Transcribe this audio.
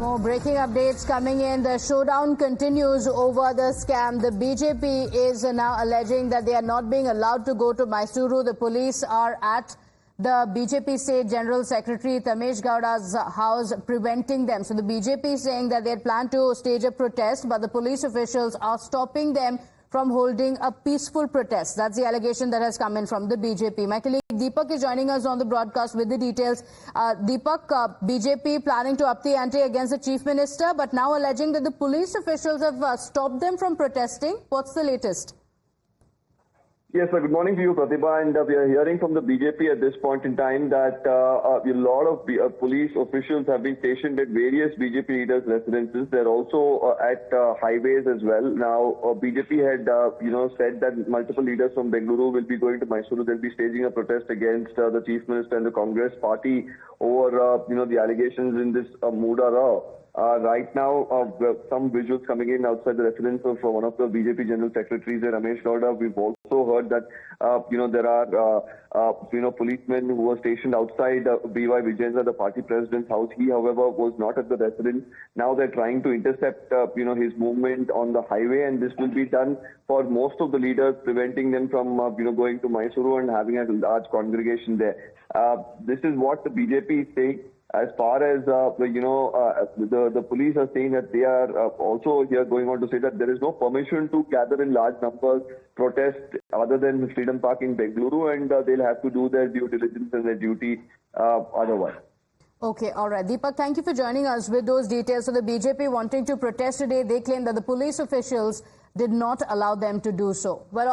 More breaking updates coming in. The showdown continues over the scam. The BJP is now alleging that they are not being allowed to go to Mysuru. The police are at the BJP State General Secretary Tamesh Gowda's house preventing them. So the BJP is saying that they had planned to stage a protest, but the police officials are stopping them from holding a peaceful protest. That's the allegation that has come in from the BJP. My colleague Deepak is joining us on the broadcast with the details. Deepak, BJP planning to up the ante against the Chief Minister, but now alleging that the police officials have stopped them from protesting. What's the latest? Yes, sir. Good morning to you, Pratibha. And we are hearing from the BJP at this point in time that a lot of police officials have been stationed at various BJP leaders' residences. They're also at highways as well. Now, BJP had, said that multiple leaders from Bengaluru will be going to Mysuru. They'll be staging a protest against the Chief Minister and the Congress party over, the allegations in this Muda Rao. Right now, some visuals coming in outside the residence of one of the BJP General Secretaries, Ramesh Gowda. We've also heard that, there are, policemen who were stationed outside B.Y. Vijayendra, the party president's house. He, however, was not at the residence. Now they're trying to intercept, his movement on the highway, and this will be done for most of the leaders, preventing them from, going to Mysuru and having a large congregation there. This is what the BJP is saying. As far as the police are saying that they are also here going on to say that there is no permission to gather in large numbers, protest other than Freedom Park in Bengaluru, and they'll have to do their due diligence and their duty otherwise. Okay, all right. Deepak, thank you for joining us with those details. So the BJP wanting to protest today, they claim that the police officials did not allow them to do so. Well,